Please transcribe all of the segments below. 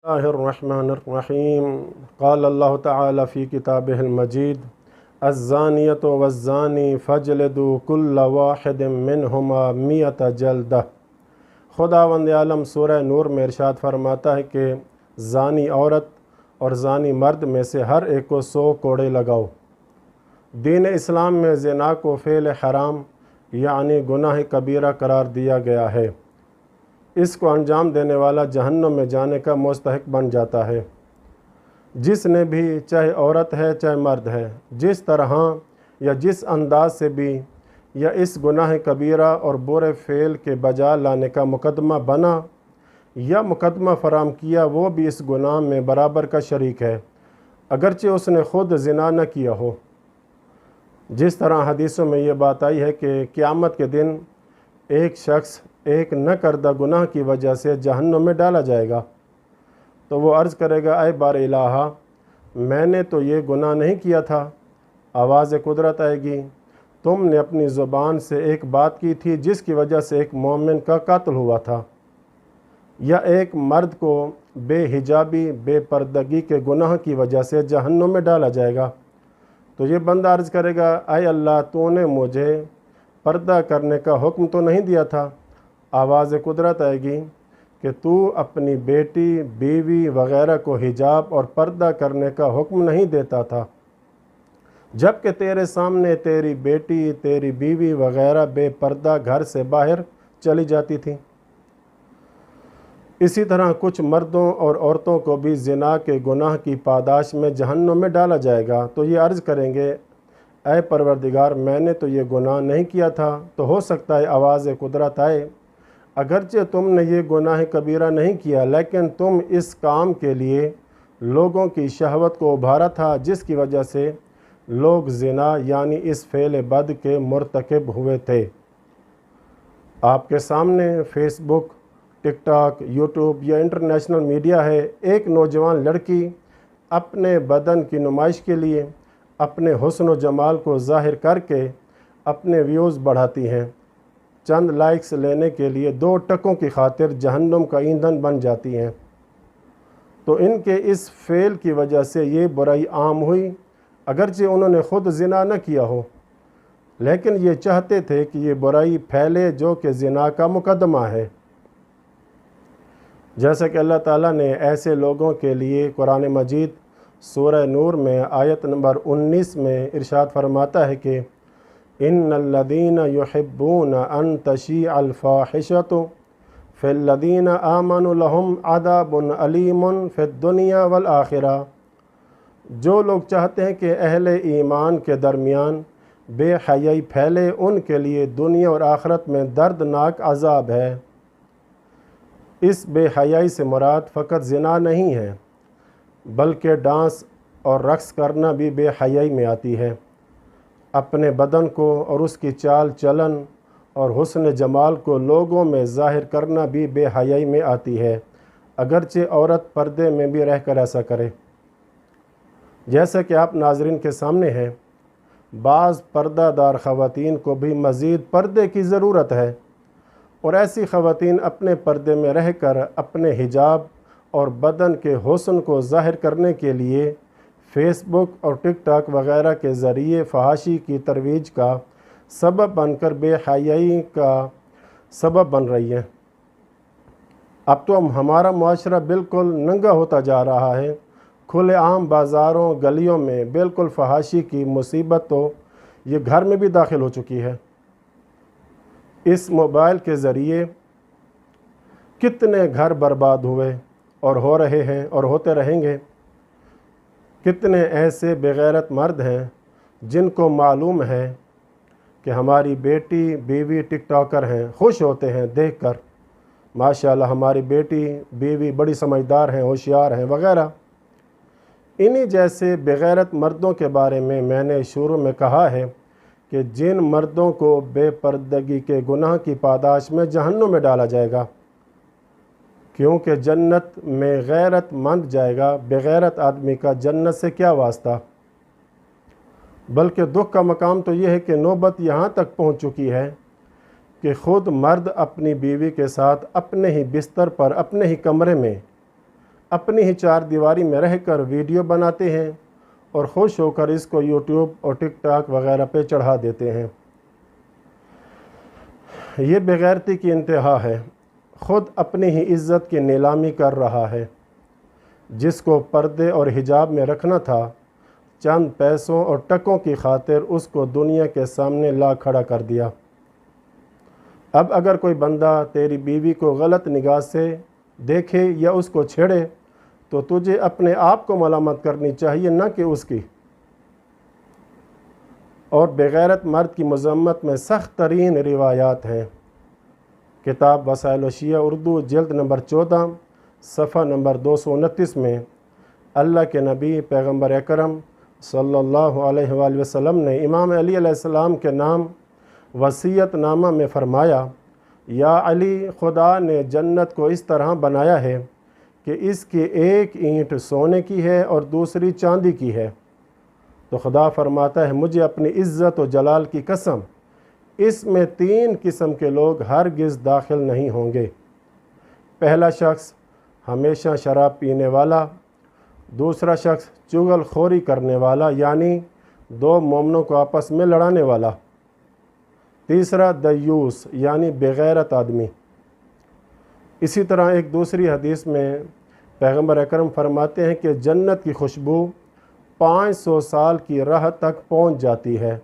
الرحمن قال اللہ تعالی فی کتابہ المجید الزانیۃ والزانی فاجلدوا کل واحد منہما 100 جلدہ۔ خداوند عالم سورہ نور میں ارشاد فرماتا ہے کہ زانی عورت اور زانی مرد میں سے ہر ایک کو 100 کوڑے لگاؤ۔ دین اسلام میں زنا کو فعل حرام یعنی گناہ کبیرہ قرار دیا گیا ہے۔ اس کو انجام دینے والا جہنم میں جانے کا مستحق بن جاتا ہے۔ جس نے بھی، چاہے عورت ہے چاہے مرد ہے، جس طرح یا جس انداز سے بھی یا اس گناہ کبیرہ اور برے فعل کے بجا لانے کا مقدمہ بنا یا مقدمہ فراہم کیا، وہ بھی اس گناہ میں برابر کا شریک ہے، اگرچہ اس نے خود زنا نہ کیا ہو۔ جس طرح حدیثوں میں یہ بات آئی ہے کہ قیامت کے دن ایک شخص ایک نہ کردہ گناہ کی وجہ سے جہنم میں ڈالا جائے گا، تو وہ عرض کرے گا، اے بار الہ، میں نے تو یہ گناہ نہیں کیا تھا۔ آواز قدرت آئے گی، تم نے اپنی زبان سے ایک بات کی تھی جس کی وجہ سے ایک مومن کا قتل ہوا تھا۔ یا ایک مرد کو بے حجابی، بے پردگی کے گناہ کی وجہ سے جہنم میں ڈالا جائے گا، تو یہ بندہ عرض کرے گا، اے اللہ، تو نے مجھے پردہ کرنے کا حکم تو نہیں دیا تھا۔ آواز قدرت آئے گی کہ تو اپنی بیٹی، بیوی وغیرہ کو حجاب اور پردہ کرنے کا حکم نہیں دیتا تھا، جبکہ تیرے سامنے تیری بیٹی، تیری بیوی وغیرہ بے پردہ گھر سے باہر چلی جاتی تھی۔ اسی طرح کچھ مردوں اور عورتوں کو بھی زنا کے گناہ کی پاداش میں جہنم میں ڈالا جائے گا، تو یہ عرض کریں گے، اے پروردگار، میں نے تو یہ گناہ نہیں کیا تھا۔ تو ہو سکتا ہے آواز قدرت آئے، اگرچہ تم نے یہ گناہ کبیرہ نہیں کیا، لیکن تم اس کام کے لیے لوگوں کی شہوت کو ابھارا تھا، جس کی وجہ سے لوگ زنا یعنی اس فعل بد کے مرتکب ہوئے تھے۔ آپ کے سامنے فیس بک، ٹک ٹاک، یوٹیوب یا انٹرنیشنل میڈیا ہے۔ ایک نوجوان لڑکی اپنے بدن کی نمائش کے لیے اپنے حسن و جمال کو ظاہر کر کے اپنے ویوز بڑھاتی ہیں، چند لائکس لینے کے لیے 2 ٹکوں کی خاطر جہنم کا ایندھن بن جاتی ہیں۔ تو ان کے اس فعل کی وجہ سے یہ برائی عام ہوئی، اگرچہ انہوں نے خود زنا نہ کیا ہو، لیکن یہ چاہتے تھے کہ یہ برائی پھیلے جو کہ زنا کا مقدمہ ہے۔ جیسا کہ اللہ تعالیٰ نے ایسے لوگوں کے لیے قرآن مجید سورہ نور میں آیت نمبر 19 میں ارشاد فرماتا ہے کہ ان الذین یحبون ان تشیع الفاحشۃ فی الذین آمنوا لہم عذاب علیم فی الدنیا والآخرہ۔ جو لوگ چاہتے ہیں کہ اہل ایمان کے درمیان بے حیائی پھیلے، ان کے لیے دنیا اور آخرت میں دردناک عذاب ہے۔ اس بے حیائی سے مراد فقط زنا نہیں ہے، بلکہ ڈانس اور رقص کرنا بھی بے حیائی میں آتی ہے۔ اپنے بدن کو اور اس کی چال چلن اور حسن جمال کو لوگوں میں ظاہر کرنا بھی بے حیائی میں آتی ہے، اگرچہ عورت پردے میں بھی رہ کر ایسا کرے۔ جیسا کہ آپ ناظرین کے سامنے ہے، بعض پردہ دار خواتین کو بھی مزید پردے کی ضرورت ہے، اور ایسی خواتین اپنے پردے میں رہ کر اپنے حجاب اور بدن کے حسن کو ظاہر کرنے کے لیے فیس بک اور ٹک ٹاک وغیرہ کے ذریعے فحاشی کی ترویج کا سبب بن کر بے حیائی کا سبب بن رہی ہیں۔ اب تو ہمارا معاشرہ بالکل ننگا ہوتا جا رہا ہے۔ کھلے عام بازاروں، گلیوں میں بالکل فحاشی کی مصیبت تو یہ گھر میں بھی داخل ہو چکی ہے۔ اس موبائل کے ذریعے کتنے گھر برباد ہوئے اور ہو رہے ہیں اور ہوتے رہیں گے۔ کتنے ایسے بغیرت مرد ہیں جن کو معلوم ہے کہ ہماری بیٹی، بیوی ٹک ٹاکر ہیں، خوش ہوتے ہیں دیکھ کر، ماشاءاللہ ہماری بیٹی، بیوی بڑی سمجھدار ہیں، ہوشیار ہیں وغیرہ۔ انہی جیسے بغیرت مردوں کے بارے میں نے شروع میں کہا ہے کہ جن مردوں کو بے پردگی کے گناہ کی پاداش میں جہنم میں ڈالا جائے گا، کیونکہ جنت میں غیرت مند جائے گا، بغیرت آدمی کا جنت سے کیا واسطہ۔ بلکہ دکھ کا مقام تو یہ ہے کہ نوبت یہاں تک پہنچ چکی ہے کہ خود مرد اپنی بیوی کے ساتھ اپنے ہی بستر پر، اپنے ہی کمرے میں अपनी ही चार दीवारी में रहकर वीडियो बनाते हैं और खुश होकर इसको यूट्यूब और टिकटॉक वगैरह पे चढ़ा देते हैं। ये बेगैरती की इंतहा है। ख़ुद अपनी ही इज़्ज़त की नीलामी कर रहा है। जिसको पर्दे और हिजाब में रखना था, चंद पैसों और टकों की खातिर उसको दुनिया के सामने ला खड़ा कर दिया। अब अगर कोई बंदा तेरी बीवी को गलत निगाह से देखे या उसको छेड़े तो तुझे अपने आप को मलामत करनी चाहिए, न कि उसकी। और बेगैरत मर्द की मज़म्मत में सख्त तरीन रिवायात हैं। किताब वसाइल शिया उर्दू जिल्द नंबर 14 सफ़ा नंबर 229 में अल्लाह के नबी पैगम्बर अकरम सल्लल्लाहु अलैहि वसल्लम ने इमाम अली अलैहिस्सलाम के नाम वसीयत नामा में फ़रमाया, या अली, खुदा ने जन्नत को इस तरह बनाया है कि इसकी एक ईंट सोने की है और दूसरी चांदी की है। तो खुदा फरमाता है, मुझे अपनी इज़्ज़त और जलाल की कसम, इसमें 3 किस्म के लोग हरगिज़ दाखिल नहीं होंगे। पहला शख्स हमेशा शराब पीने वाला, दूसरा शख्स चुगलखोरी करने वाला यानी 2 मोमनों को आपस में लड़ाने वाला, तीसरा दयूस यानी बेगैरत आदमी। इसी तरह एक दूसरी हदीस में पैगम्बर अकरम फरमाते हैं कि जन्नत की खुशबू 500 साल की राह तक पहुंच जाती है,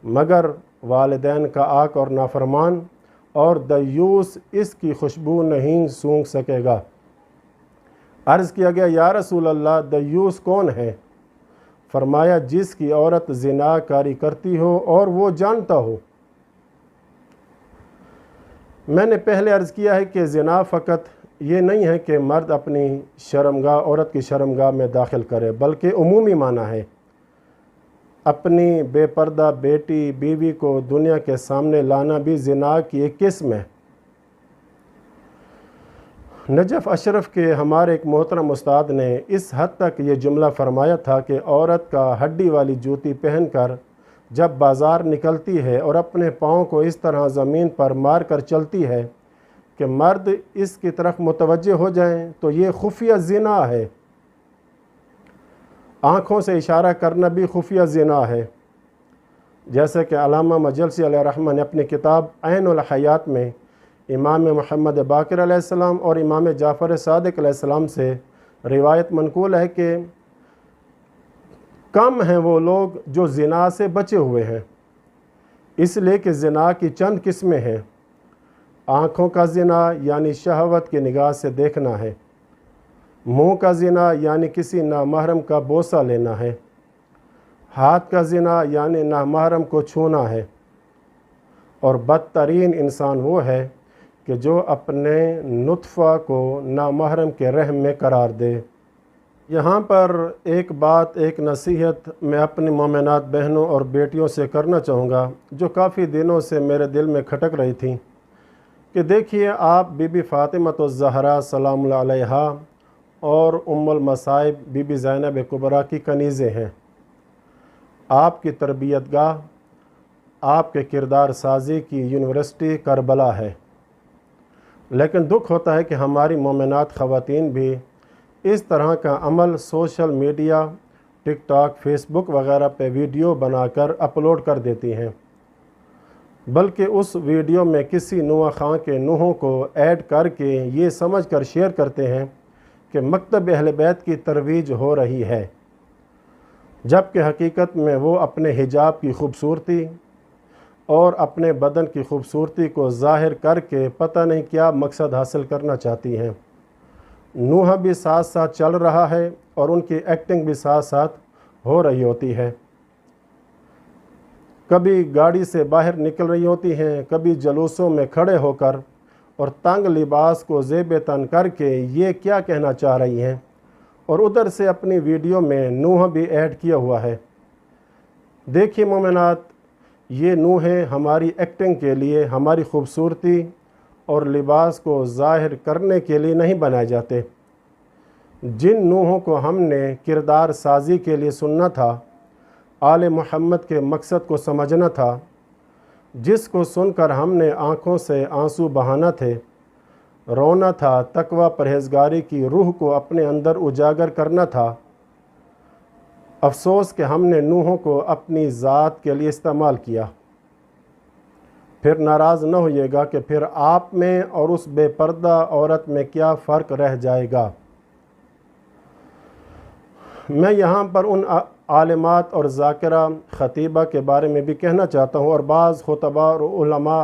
मगर वालिदैन का आक और नाफरमान और दयूस इसकी खुशबू नहीं सूंघ सकेगा। अर्ज़ किया गया, या रसूल अल्लाह, दयूस कौन है? फरमाया, जिसकी औरत ज़िनाकारी करती हो और वो जानता हो। मैंने पहले अर्ज़ किया है कि ज़िना फ़कत ये नहीं है कि मर्द अपनी शर्मगाह औरत की शर्मगाह में दाखिल करे, बल्कि उमूमी माना है। अपनी बेपर्दा बेटी बीवी को दुनिया के सामने लाना भी ज़िना की एक किस्म है। नजफ़ अशरफ के हमारे एक मोहतरम उस्ताद ने इस हद तक ये जुमला फरमाया था कि औरत का हड्डी वाली जूती पहनकर जब बाज़ार निकलती है और अपने पाँव को इस तरह ज़मीन पर मार कर चलती है कि मर्द इसकी तरफ मुतवज्जे हो जाएं, तो ये खुफिया ज़िना है। आँखों से इशारा करना भी खुफिया ज़िना है। जैसे कि अल्लामा मजलसी अलैहिर्रहमत ने अपनी किताब ऐनुल हयात में इमाम मोहम्मद बाक़िर अलैहिस्सलाम और इमाम जाफ़र सादिक़ अलैहिस्सलाम से रिवायत मनक़ूल है कि कम हैं वो लोग जो ज़िना से बचे हुए हैं, इसलिए कि ज़िना की चंद किस्में हैं। आँखों का ज़िना यानी शहवत की निगाह से देखना है, मुँह का ज़िना यानी किसी नामहरम का बोसा लेना है, हाथ का ज़िना यानी नामहरम को छूना है, और बदतरीन इंसान वो है कि जो अपने नुत्फ़ा को नामहरम के रहम में करार दे। यहाँ पर एक बात, एक नसीहत मैं अपनी मोमिनात बहनों और बेटियों से करना चाहूँगा, जो काफ़ी दिनों से मेरे दिल में खटक रही थी कि देखिए, आप बीबी फ़ातिमा ज़हरा सलामुल्लाह अलैहा और उम्मुल मसाइब बीबी ज़ैनब कुबरा की कनीज़ें हैं। आपकी तरबियतगाह, आपके किरदार साजी की यूनिवर्सिटी करबला है। लेकिन दुख होता है कि हमारी मोमिनात ख़वातीन भी इस तरह का अमल सोशल मीडिया, टिकटॉक, फेसबुक वगैरह पे वीडियो बनाकर अपलोड कर देती हैं, बल्कि उस वीडियो में किसी नुआ खां के नुहों को ऐड करके ये समझ कर शेयर करते हैं कि मकतब अहले बैत की तरवीज हो रही है, जबकि हकीकत में वो अपने हिजाब की खूबसूरती और अपने बदन की खूबसूरती को ज़ाहिर करके पता नहीं क्या मकसद हासिल करना चाहती हैं। नूह भी साथ साथ चल रहा है और उनकी एक्टिंग भी साथ साथ हो रही होती है। कभी गाड़ी से बाहर निकल रही होती हैं, कभी जलूसों में खड़े होकर और तंग लिबास को ज़ेब तन करके ये क्या कहना चाह रही हैं, और उधर से अपनी वीडियो में नूह भी ऐड किया हुआ है। देखिए मोमिनात, ये नूहें हमारी एक्टिंग के लिए, हमारी खूबसूरती और लिबास को ज़ाहिर करने के लिए नहीं बनाए जाते। जिन नूहों को हमने किरदार साजी के लिए सुनना था, आले मोहम्मद के मकसद को समझना था, जिसको सुनकर हमने आँखों से आंसू बहाना थे, रोना था, तकवा परहेज़गारी की रूह को अपने अंदर उजागर करना था। अफसोस कि हमने नूहों को अपनी ज़ात के लिए इस्तेमाल किया। फिर नाराज़ न होइएगा कि फिर आप में और उस बेपर्दा औरत में क्या फ़र्क रह जाएगा। मैं यहाँ पर उन आलिमात और ज़ाकिरा ख़तीबा के बारे में भी कहना चाहता हूँ और बाज़ खुतबा और उलमा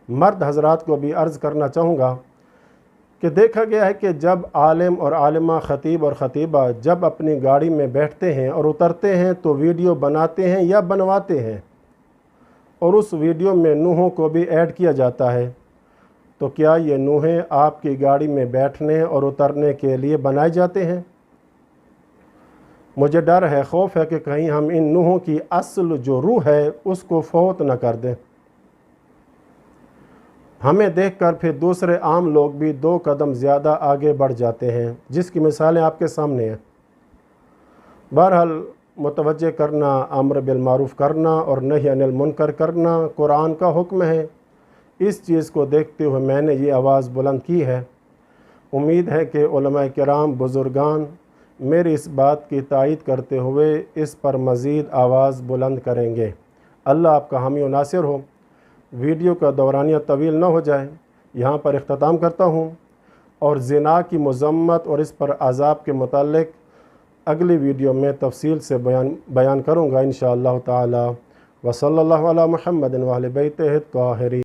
मर्द हज़रात को भी अर्ज़ करना चाहूँगा कि देखा गया है कि जब आलिम और आलिमा, ख़तीब और ख़तीबा जब अपनी गाड़ी में बैठते हैं और उतरते हैं तो वीडियो बनाते हैं या बनवाते हैं और उस वीडियो में नूहों को भी ऐड किया जाता है। तो क्या ये नूहें आपकी गाड़ी में बैठने और उतरने के लिए बनाए जाते हैं? मुझे डर है, खौफ है कि कहीं हम इन नूहों की असल जो रूह है उसको फौत न कर दें। हमें देखकर फिर दूसरे आम लोग भी 2 कदम ज़्यादा आगे बढ़ जाते हैं, जिसकी मिसालें आपके सामने हैं। बहरहाल मुतवज्जे करना, अम्र बिल मारूफ़ करना और नही अनिल मुनकर करना कुरान का हुक्म है। इस चीज़ को देखते हुए मैंने ये आवाज़ बुलंद की है। उम्मीद है कि उलमाए किराम, बुज़ुर्गान मेरी इस बात की तायीद करते हुए इस पर मज़ीद आवाज़ बुलंद करेंगे। अल्लाह आपका हामी व नासिर हो। वीडियो का दौरानिया तवील न हो जाए, यहाँ पर इख्तिताम करता हूँ और ज़िना की मज़म्मत और इस पर अज़ाब के मुतालिक अगली वीडियो में तफसील से बयान करूँगा इंशाअल्लाह ताला। व सल्लल्लाहु अला मुहम्मदिन व अहले बैतिही त्वाहिरीन।